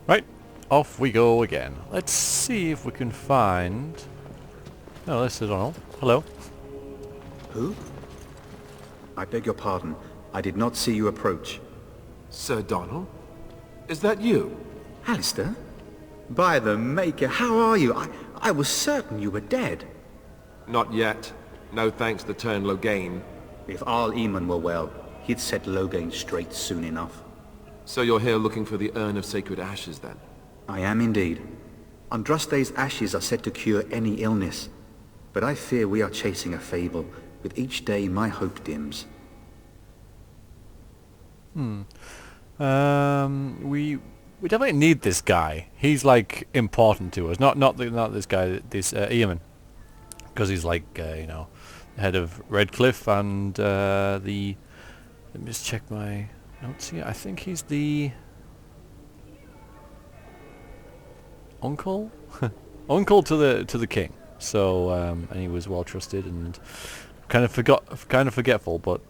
Right, off we go again. Let's see if we can find... Oh, this is Donald. Hello. Who? I beg your pardon. I did not see you approach. Sir Donald? Is that you? Alistair? By the Maker, how are you? I was certain you were dead. Not yet. No thanks to Turn Logain. If Arl Eamon were well, he'd set Logain straight soon enough. So you're here looking for the Urn of Sacred Ashes, then? I am indeed. Andraste's ashes are said to cure any illness. But I fear we are chasing a fable. With each day my hope dims. We definitely need this guy. He's like important to us. Not this guy, this Eamon, because he's like you know, head of Redcliffe and the. Let me just check my notes here. I think he's the uncle, uncle to the king. So and he was well trusted and kind of forgetful, but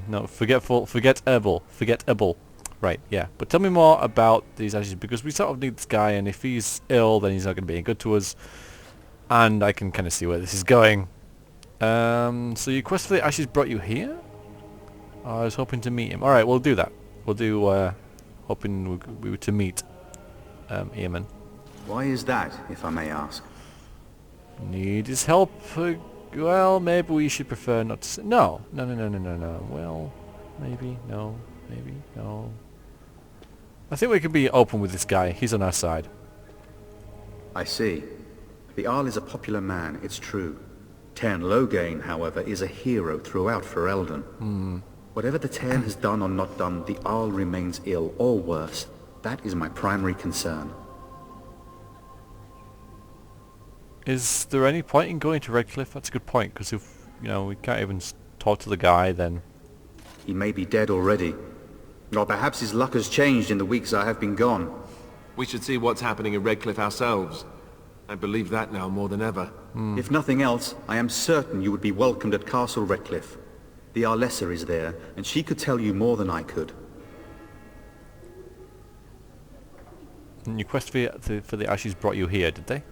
no, forgettable. Right, yeah. But tell me more about these ashes, because we sort of need this guy, and if he's ill, then he's not going to be any good to us. And I can kind of see where this is going. So your quest for the ashes brought you here? I was hoping to meet him. Alright, we'll do that. We'll do, hoping we were to meet Eamon. Why is that, if I may ask? Need his help. Well, maybe we should prefer not to say... No. Well, maybe, no. Maybe, no. I think we can be open with this guy. He's on our side. I see. The Arl is a popular man, it's true. Tern Logain, however, is a hero throughout Ferelden. Whatever the Tern has done or not done, the Arl remains ill, or worse. That is my primary concern. Is there any point in going to Redcliffe? That's a good point, because if, you know, we can't even talk to the guy, then... He may be dead already. Or perhaps his luck has changed in the weeks I have been gone. We should see what's happening in Redcliffe ourselves. I believe that now more than ever. If nothing else, I am certain you would be welcomed at Castle Redcliffe. The Arlessa is there, and she could tell you more than I could. And your quest for the ashes brought you here, did they?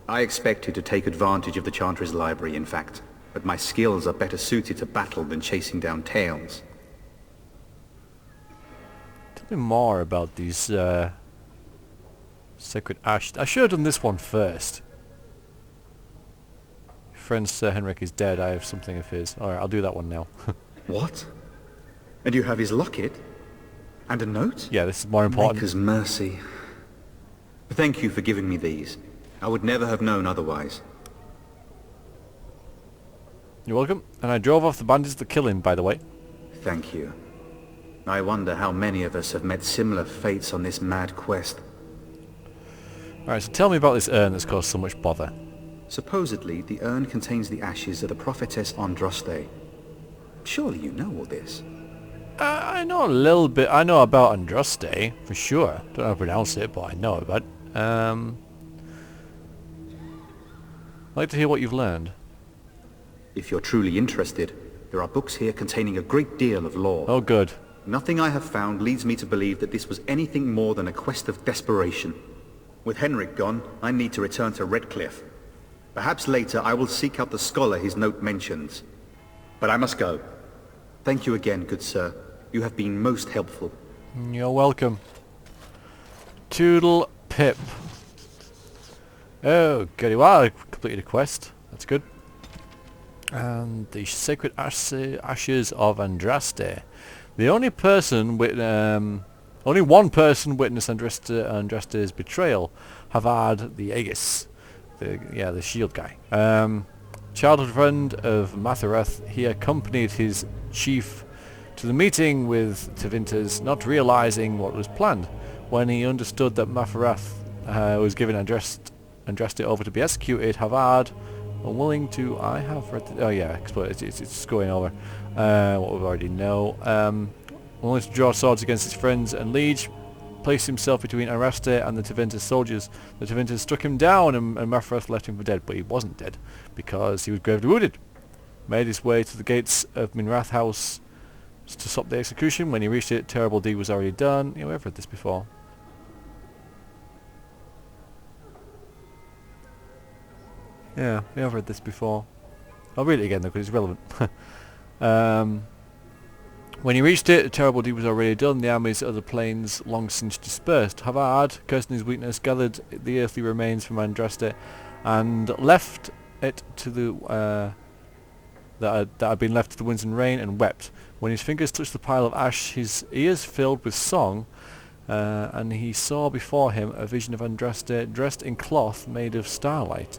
I expected to take advantage of the Chantry's library, in fact. But my skills are better suited to battle than chasing down tales. Tell me more about these sacred ashes. I should have done this one first. Your friend Sir Henrik is dead. I have something of his. Alright, I'll do that one now. What? And you have his locket? And a note? Yeah, this is more important. Maker's mercy. Thank you for giving me these. I would never have known otherwise. You're welcome. And I drove off the bandits to kill him, by the way. Thank you. I wonder how many of us have met similar fates on this mad quest. Alright, so tell me about this urn that's caused so much bother. Supposedly, the urn contains the ashes of the prophetess Andraste. Surely you know all this. I know a little bit. I know about Andraste, for sure. Don't know how to pronounce it, but I know about it. I'd like to hear what you've learned. If you're truly interested, there are books here containing a great deal of lore. Oh, good. Nothing I have found leads me to believe that this was anything more than a quest of desperation. With Henrik gone, I need to return to Redcliffe. Perhaps later I will seek out the scholar his note mentions. But I must go. Thank you again, good sir. You have been most helpful. You're welcome. Toodle pip. Oh, goody. Wow, I completed a quest. That's good. And the sacred ashes of Andraste. The only person with only one person witnessed Andraste's betrayal. Havard the Aegis, the shield guy. Childhood friend of Matharath, he accompanied his chief to the meeting with Tevinter, not realizing what was planned. When he understood that Matharath was giving Andraste over to be executed, Havard, unwilling to... I have read... Oh yeah, it's going over what we already know. Unwilling to draw swords against his friends and liege, placed himself between Andraste and the Tevinter soldiers. The Tevinter struck him down and Matharath left him for dead, but he wasn't dead because he was gravely wounded. Made his way to the gates of Minrath House to stop the execution. When he reached it, terrible deed was already done. You know, I've read this before. Yeah, we have read this before. I'll read it again though because it's relevant. um, when he reached it, a terrible deed was already done. The armies of the plains long since dispersed. Havard, cursing his weakness, gathered the earthly remains from Andraste and left it to the that had been left to the winds and rain, and wept. When his fingers touched the pile of ash, his ears filled with song, and he saw before him a vision of Andraste dressed in cloth made of starlight.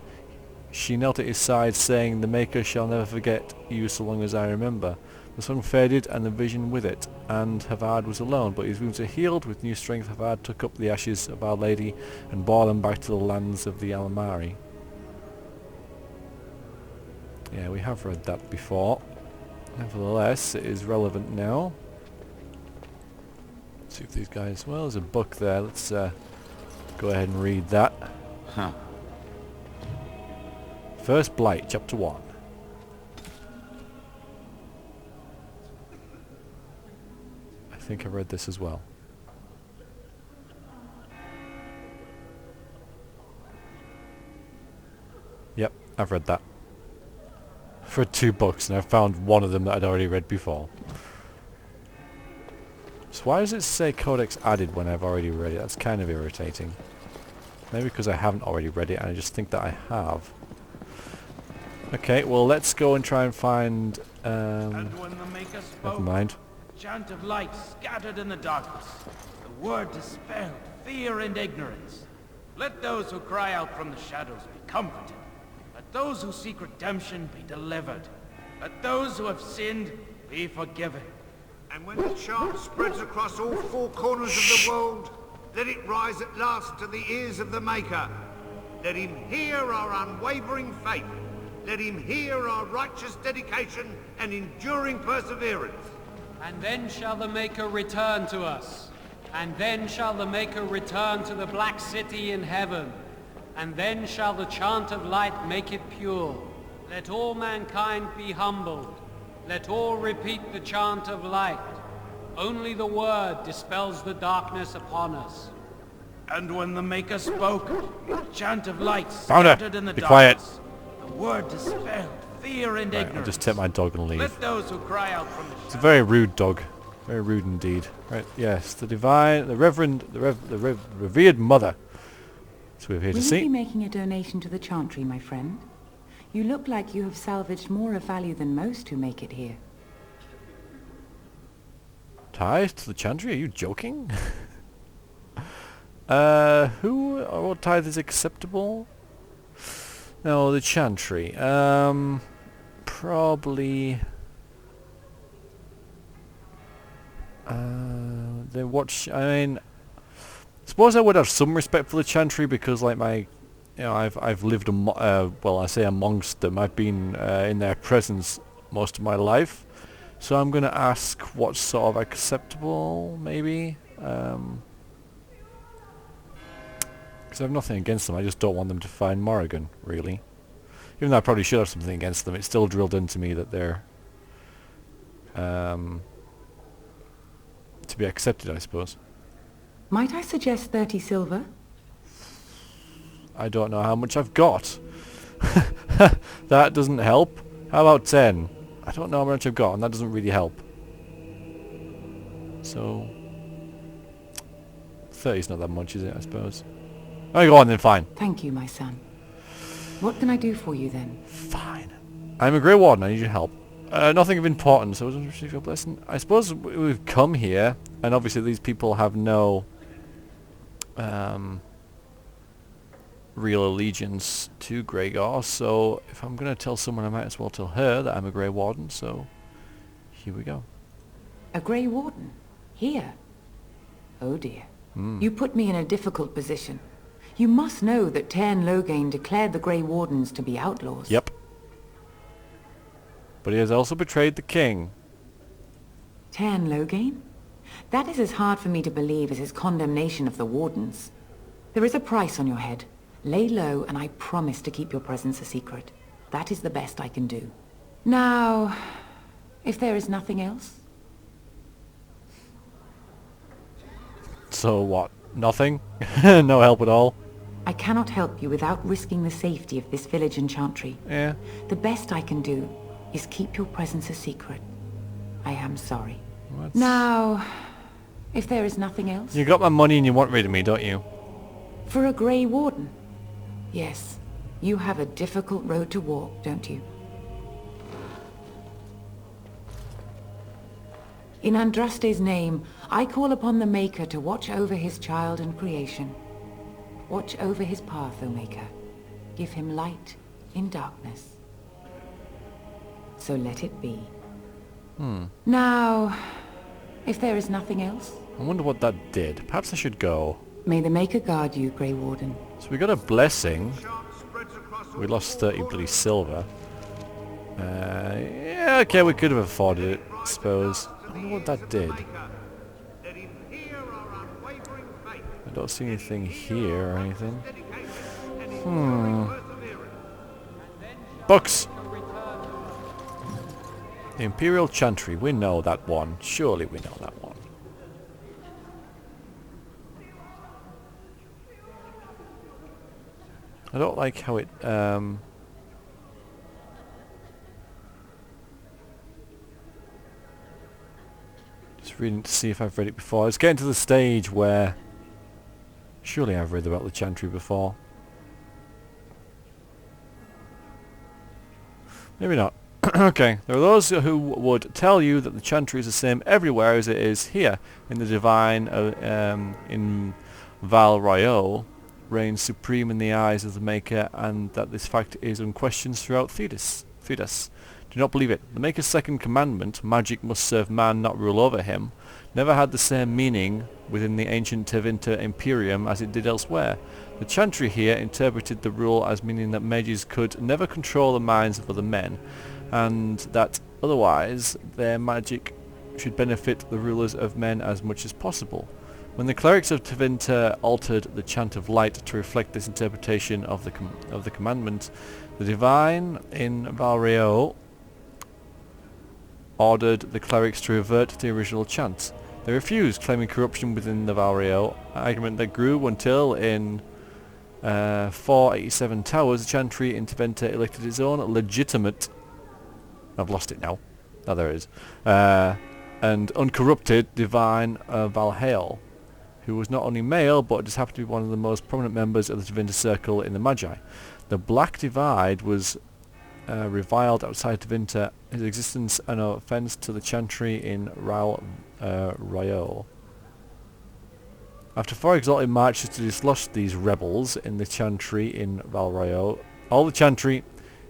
She knelt at his side, saying, "The Maker shall never forget you so long as I remember." The song faded, and the vision with it, and Havard was alone, but his wounds were healed. With new strength, Havard took up the ashes of Our Lady and bore them back to the lands of the Alamari. Yeah, we have read that before. Nevertheless, it is relevant now. Let's see if these guys... Well, there's a book there. Let's go ahead and read that. Huh. First Blight, Chapter 1. I think I read this as well. Yep, I've read that. I've read 2 books and I found one of them that I'd already read before. So why does it say Codex added when I've already read it? That's kind of irritating. Maybe because I haven't already read it and I just think that I have. Okay, well let's go and try and find... And when the Maker spoke, never mind. chant of light scattered in the darkness. The word dispelled fear and ignorance. Let those who cry out from the shadows be comforted. Let those who seek redemption be delivered. Let those who have sinned be forgiven. And when the chant spreads across all 4 corners of the world, let it rise at last to the ears of the Maker. Let him hear our unwavering faith. Let him hear our righteous dedication and enduring perseverance. And then shall the Maker return to us. And then shall the Maker return to the Black City in heaven. And then shall the chant of light make it pure. Let all mankind be humbled. Let all repeat the chant of light. Only the word dispels the darkness upon us. And when the Maker spoke, chant of light Founder, scattered in the be quiet. darkness. The word dispelled fear and Right, ignorance. I'll just take my dog and leave. Let those who cry out from the It's a shadows. very rude dog. Very rude indeed. Right, yes, the divine, the revered mother. So we're here Will to you be see. making a donation to the chantry, my friend? You look like you have salvaged more of value than most who make it here. Ties to the chantry? Are you joking? What tithe is acceptable? No, the chantry. Probably... I mean... suppose I would have some respect for the chantry because, like, I've lived well, I say amongst them. I've been in their presence most of my life, so I'm gonna ask what's sort of acceptable, maybe. Because I have nothing against them. I just don't want them to find Morrigan, really. Even though I probably should have something against them, it's still drilled into me that they're to be accepted, I suppose. Might I suggest 30 silver? I don't know how much I've got. That doesn't help. How about 10? I don't know how much I've got, and that doesn't really help. So 30's not that much, is it, I suppose? Oh, go on then, fine. Thank you, my son. What can I do for you then? Fine. I'm a Grey Warden, I need your help. Nothing of importance, so I was receive your blessing. I suppose we've come here, and obviously these people have no real allegiance to Gregor, so if I'm going to tell someone, I might as well tell her that I'm a Grey Warden, so here we go. A Grey Warden? Here? Oh dear. You put me in a difficult position. You must know that Tairn Loghain declared the Grey Wardens to be outlaws. Yep. But he has also betrayed the king. Tairn Loghain? That is as hard for me to believe as his condemnation of the Wardens. There is a price on your head. Lay low, and I promise to keep your presence a secret. That is the best I can do. Now, if there is nothing else... So what? Nothing? No help at all? I cannot help you without risking the safety of this village and chantry. Yeah. The best I can do is keep your presence a secret. I am sorry. What? Now, if there is nothing else... You got my money and you want rid of me, don't you? For a Grey Warden? Yes. You have a difficult road to walk, don't you? In Andraste's name, I call upon the Maker to watch over his child and creation. Watch over his path, O Maker. Give him light in darkness. So let it be. Now, if there is nothing else... I wonder what that did. Perhaps I should go. May the Maker guard you, Grey Warden. So we got a blessing. We lost 30 bloody silver. Yeah, okay, we could have afforded it, I suppose. I wonder what that did. I don't see anything here or anything. Books! The Imperial Chantry, we know that one. Surely we know that one. I don't like how it, just reading to see if I've read it before. It's getting to the stage where... Surely I've read about the Chantry before. Maybe not. Okay, there are those who would tell you that the Chantry is the same everywhere as it is here, in the Divine, in Val Royeaux, reigns supreme in the eyes of the Maker, and that this fact is unquestioned throughout Thedas. Do not believe it. The Maker's second commandment, magic must serve man, not rule over him, never had the same meaning within the ancient Tevinter Imperium as it did elsewhere. The Chantry here interpreted the rule as meaning that mages could never control the minds of other men, and that otherwise their magic should benefit the rulers of men as much as possible. When the clerics of Tevinter altered the Chant of Light to reflect this interpretation of the commandment, the Divine in Val Royeaux ordered the clerics to revert to the original chant. They refused, claiming corruption within the Val Royeaux, an argument that grew until in 487 Towers, the Chantry in Tevinter elected its own legitimate... I've lost it now. Oh, there it is. And uncorrupted Divine Valhall, who was not only male, but just happened to be one of the most prominent members of the Tevinter Circle in the Magi. The Black Divide was reviled outside Tevinter, his existence an offence to the Chantry in Val Royeaux. After 4 exalted marches to dislodge these rebels in the Chantry in Val Royeaux, all the Chantry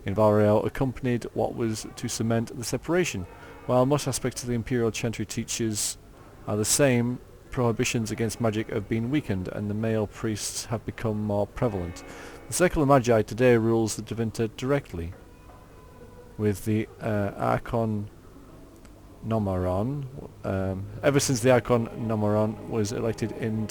in Val Royeaux accompanied what was to cement the separation. While most aspects of the Imperial Chantry teachers are the same, prohibitions against magic have been weakened, and the male priests have become more prevalent. The Circle of Magi today rules the Tevinter directly, with the Archon Nomaron. Ever since the Archon Nomaron was elected in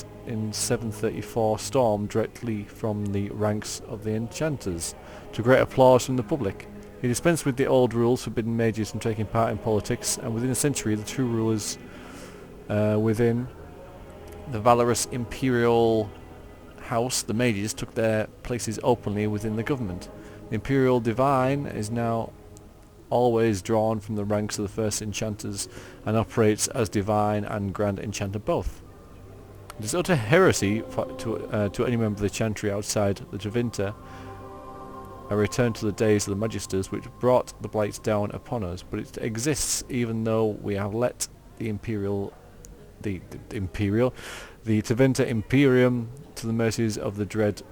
734 Storm directly from the ranks of the enchanters, to great applause from the public. He dispensed with the old rules forbidding mages from taking part in politics, and within a century the true rulers within the valorous Imperial House, the mages, took their places openly within the government. The Imperial Divine is now always drawn from the ranks of the first enchanters and operates as Divine and Grand Enchanter both. It is utter heresy to any member of the Chantry outside the Tevinter a return to the days of the Magisters which brought the blights down upon us, but it exists even though we have let the Tevinter Imperium to the mercies of the dread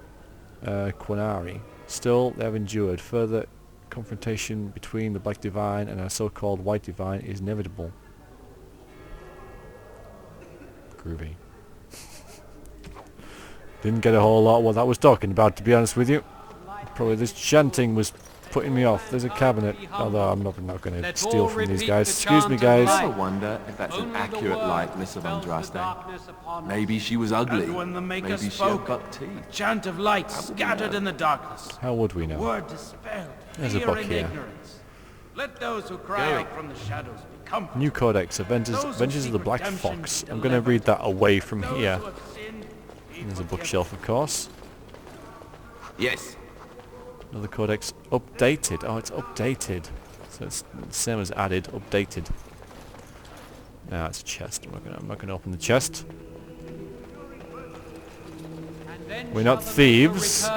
Quinari. Still, they have endured. Further confrontation between the Black Divine and our so-called White Divine is inevitable. Groovy. Didn't get a whole lot of what that was talking about, to be honest with you. Probably this chanting was putting me off. There's a cabinet, although I'm not going to steal from these guys. Excuse me, guys. I wonder if that's an accurate likeness of Andraste. Maybe she was ugly. And when the Maker Maybe she spoke, had buck teeth. chant of light scattered in the darkness. How would we know? Word dispelled, There's a fear book and here. ignorance. Let those who cry out from the shadows be comforted. New Codex, Adventures of the Black Fox. I'm going to read that away from here. There's a bookshelf, of course. Yes. Another codex updated. Oh, it's updated. So it's the same as added, updated. Ah, it's a chest. I'm not gonna open the chest. We're not thieves.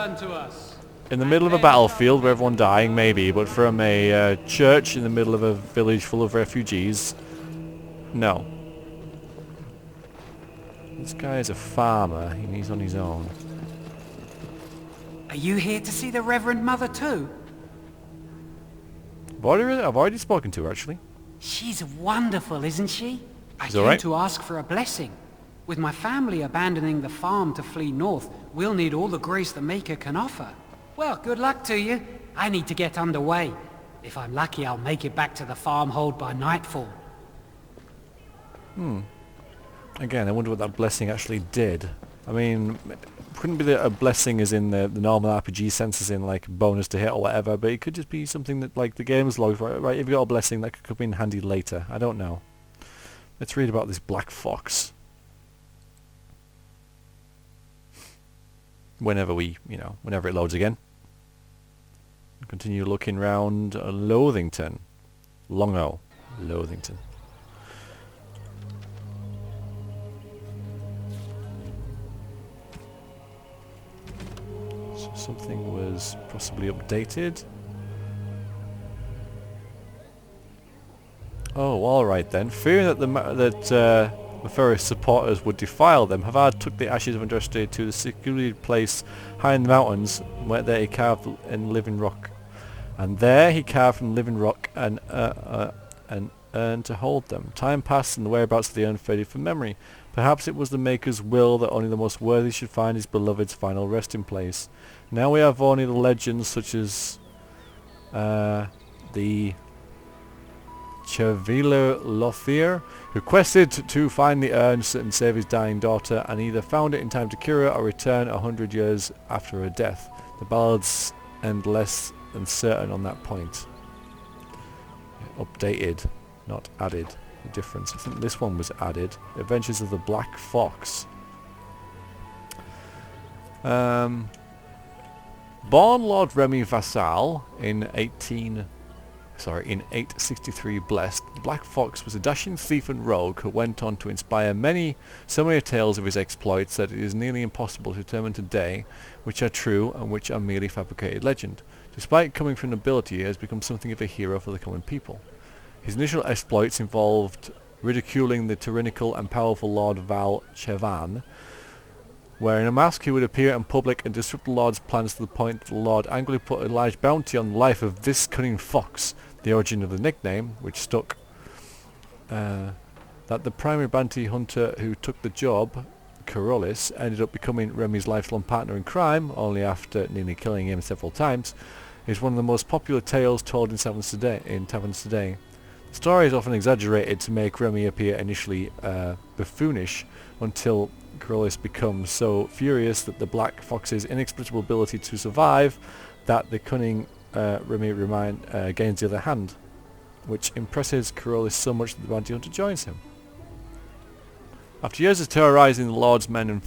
In the middle of a battlefield where everyone's dying, maybe, but from a church in the middle of a village full of refugees, no. This guy is a farmer, and he's on his own. Are you here to see the Reverend Mother too? I've already spoken to her, actually. She's wonderful, isn't she? I She's came alright. to ask for a blessing. With my family abandoning the farm to flee north, we'll need all the grace the Maker can offer. Well, good luck to you. I need to get underway. If I'm lucky, I'll make it back to the farmhold by nightfall. Again, I wonder what that blessing actually did. I mean, couldn't be that a blessing is in the normal RPG sense, as in like bonus to hit or whatever, but it could just be something that like the game's logged, right, if you got a blessing that could come in handy later. I don't know. Let's read about this black fox. Whenever it loads again. Continue looking round Loathington. Longo. Loathington. So something was possibly updated. Oh, alright then. Fearing that Mephiris supporters would defile them, Havard took the ashes of Andraste to the secluded place high in the mountains, where there he carved in living rock. And there he carved from living rock an urn to hold them. Time passed and the whereabouts of the urn faded from memory. Perhaps it was the Maker's will that only the most worthy should find his beloved's final resting place. Now we have only the legends such as the Chevalier Lothier, who quested to find the urn and save his dying daughter, and either found it in time to cure her or return 100 years after her death. The ballads end less than certain on that point. Updated, not added. The difference. I think this one was added. Adventures of the Black Fox. Born Lord Remy Vassal in 863 Blessed, Black Fox was a dashing thief and rogue who went on to inspire so many tales of his exploits that it is nearly impossible to determine today which are true and which are merely fabricated legend. Despite coming from nobility, he has become something of a hero for the common people. His initial exploits involved ridiculing the tyrannical and powerful Lord Val Chevan. Wearing a mask, he would appear in public and disrupt the Lord's plans to the point that the Lord angrily put a large bounty on the life of this cunning fox, the origin of the nickname, which stuck. That the primary bounty hunter who took the job, Corollis, ended up becoming Remy's lifelong partner in crime, only after nearly killing him several times, is one of the most popular tales told in taverns today. The story is often exaggerated to make Remy appear initially buffoonish, until Corollis becomes so furious that the Black Fox's inexplicable ability to survive that the cunning Remy gains the other hand, which impresses Corollis so much that the bounty hunter joins him. After years of terrorizing the Lord's men and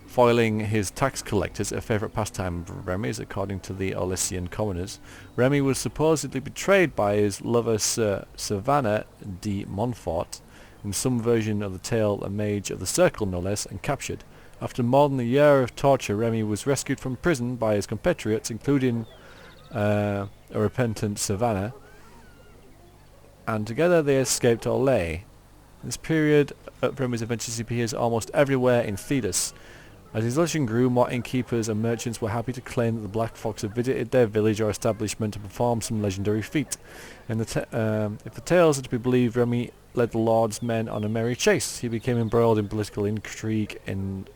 foiling his tax collectors, a favourite pastime of Remy's, according to the Orlesian commoners, Remy was supposedly betrayed by his lover Sir Savannah de Montfort, in some version of the tale a mage of the circle no less, and captured. After more than a year of torture, Remy was rescued from prison by his compatriots, including a repentant Savannah, and together they escaped Orlais. In this period of Remy's adventures he appears almost everywhere in Thedas. As his legend grew, more innkeepers and merchants were happy to claim that the Black Fox had visited their village or establishment to perform some legendary feat. If the tales are to be believed, Remy led the Lord's men on a merry chase. He became embroiled in political intrigue in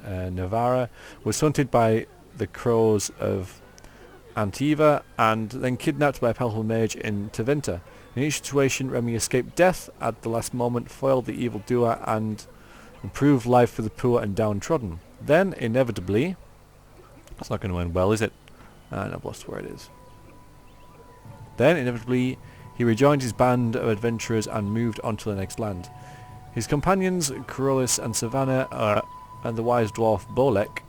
Navarra, was hunted by the crows of Antiva, and then kidnapped by a powerful mage in Tevinter. In each situation, Remy escaped death at the last moment, foiled the evildoer, and improved life for the poor and downtrodden. Then, inevitably, it's not going to end well, is it? And I've lost where it is. Then, inevitably, he rejoined his band of adventurers and moved on to the next land. His companions, Corollis and Savannah, and the wise dwarf Bolek,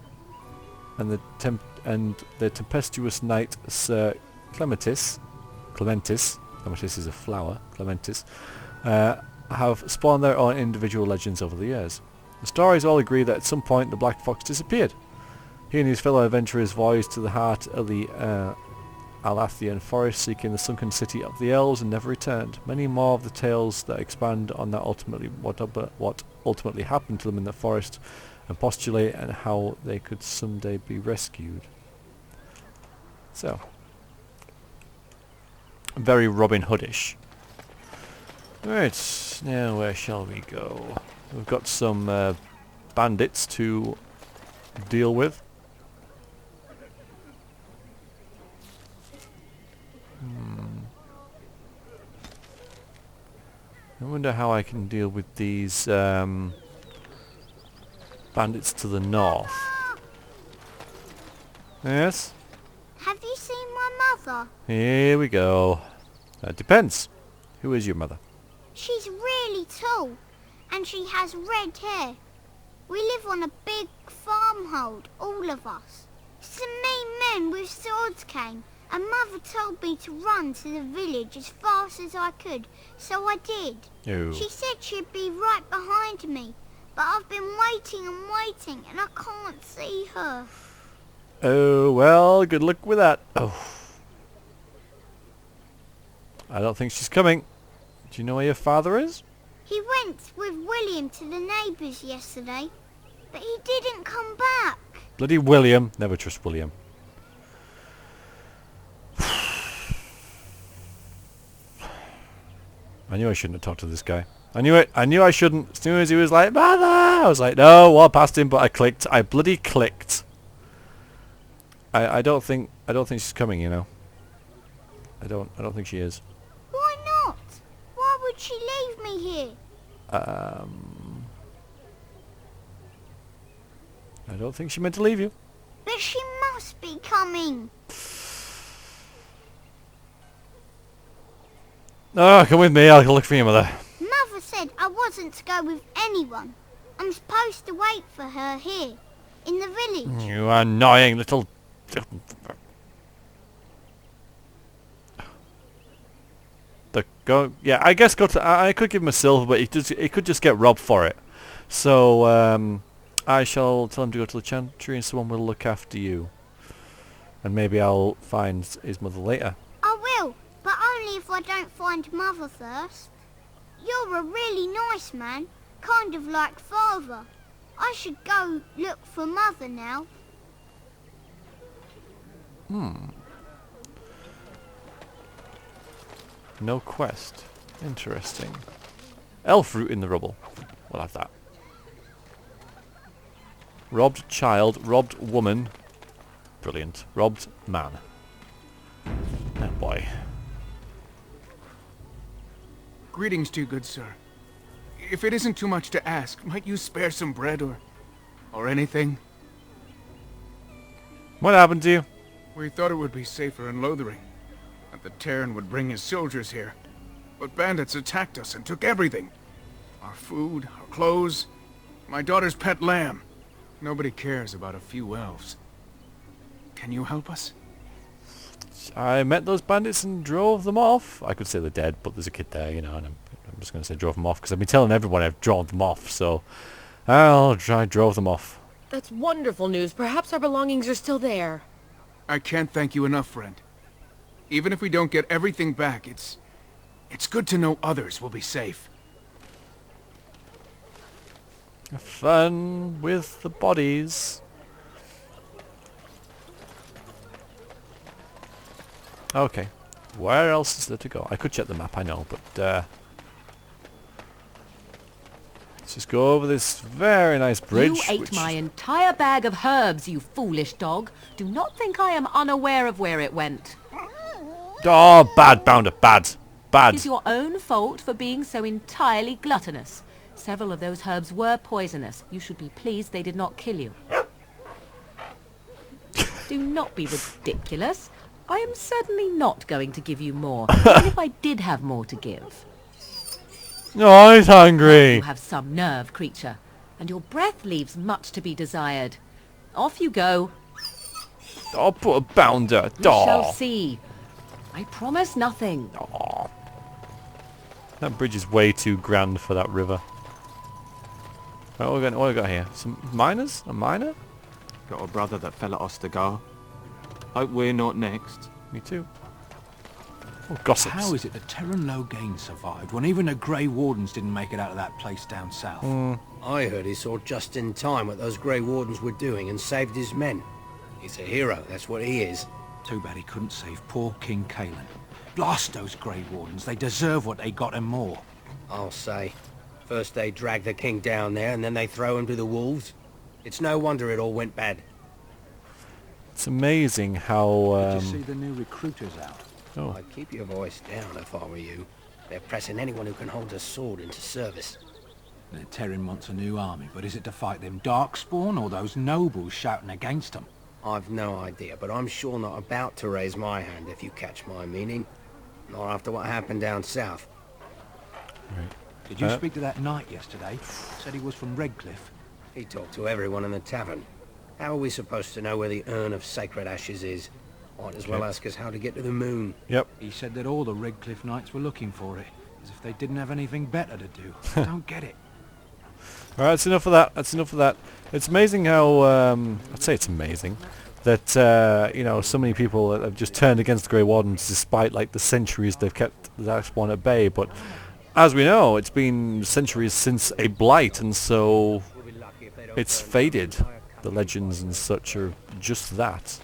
and the and the tempestuous knight Sir Clementis is a flower, Clementis, have spawned their own individual legends over the years. The stories all agree that at some point the Black Fox disappeared. He and his fellow adventurers voyaged to the heart of the Alathian forest, seeking the sunken city of the elves, and never returned. Many more of the tales that expand on that what ultimately happened to them in the forest, and postulate and how they could someday be rescued. So, very Robin Hoodish. Right, now where shall we go? We've got some bandits to deal with. I wonder how I can deal with these bandits to the north. Yes? Have you seen my mother? Here we go. It depends. Who is your mother? She's really tall, and she has red hair. We live on a big farmhold, all of us. Some mean men with swords came, and Mother told me to run to the village as fast as I could, so I did. Oh. She said she'd be right behind me, but I've been waiting and waiting, and I can't see her. Oh, well, good luck with that. Oh. I don't think she's coming. Do you know where your father is? He went with William to the neighbours yesterday, but he didn't come back. Bloody William. Never trust William. I knew I shouldn't have talked to this guy. I knew it. I knew I shouldn't. As soon as he was like, "Mother," I was like, no, walk past him, but I clicked. I bloody clicked. I don't think she's coming, you know. I don't think she is. Why not? Why would she leave me here? I don't think she meant to leave you. But she must be coming. Oh, come with me. I'll look for your mother. Mother said I wasn't to go with anyone. I'm supposed to wait for her here, in the village. You annoying little... Yeah, I guess go to... I could give him a silver, but he could just get robbed for it. So, I shall tell him to go to the chantry and someone will look after you. And maybe I'll find his mother later. I will, but only if I don't find Mother first. You're a really nice man, kind of like Father. I should go look for Mother now. No quest. Interesting. Elf root in the rubble. We'll have that. Robbed child, robbed woman. Brilliant. Robbed man. Oh boy. Greetings to you, good sir. If it isn't too much to ask, might you spare some bread or anything? What happened to you? We thought it would be safer in Lothering, that the Terran would bring his soldiers here. But bandits attacked us and took everything. Our food, our clothes, my daughter's pet lamb. Nobody cares about a few elves. Can you help us? I met those bandits and drove them off. I could say they're dead, but there's a kid there, you know, and I'm just going to say drove them off, because I've been telling everyone I've drawn them off, so I'll try drove them off. That's wonderful news. Perhaps our belongings are still there. I can't thank you enough, friend. Even if we don't get everything back, it's good to know others will be safe. Have fun with the bodies. Okay. Where else is there to go? I could check the map, I know, but let's just go over this very nice bridge. You ate my entire bag of herbs, you foolish dog. Do not think I am unaware of where it went. Oh, bad, Bounder, bad. Bad. It is your own fault for being so entirely gluttonous. Several of those herbs were poisonous. You should be pleased they did not kill you. Do not be ridiculous. I am certainly not going to give you more, even if I did have more to give. Oh, he's hungry. You have some nerve, creature, and your breath leaves much to be desired. Off you go. Oh, put a bounder. We shall see. I promise nothing. Aw. That bridge is way too grand for that river. Right, what we got here? Some miners? A miner? Got a brother that fell at Ostagar. Hope we're not next. Me too. Oh, gossips. How is it that Terran Loghain survived when even the Grey Wardens didn't make it out of that place down south? I heard he saw just in time what those Grey Wardens were doing and saved his men. He's a hero, that's what he is. Too bad he couldn't save poor King Cailan. Blast those Grey Wardens, they deserve what they got and more. I'll say. First they drag the king down there and then they throw him to the wolves. It's no wonder it all went bad. It's amazing how... Did you see the new recruiters out? Oh. I'd keep your voice down if I were you. They're pressing anyone who can hold a sword into service. The Terran wants a new army, but is it to fight them Darkspawn or those nobles shouting against them? I've no idea, but I'm sure not about to raise my hand if you catch my meaning. Not after what happened down south. Right. Did you speak to that knight yesterday? Said he was from Redcliffe. He talked to everyone in the tavern. How are we supposed to know where the urn of sacred ashes is? Might as well ask us how to get to the moon. Yep. He said that all the Redcliffe knights were looking for it, as if they didn't have anything better to do. I don't get it. Alright, that's enough of that. That's enough of that. It's amazing how... I'd say it's amazing that, you know, so many people have just turned against the Grey Wardens despite, like, the centuries they've kept the Darkspawn at bay. But as we know, it's been centuries since a blight, and so it's faded. The legends and such are just that.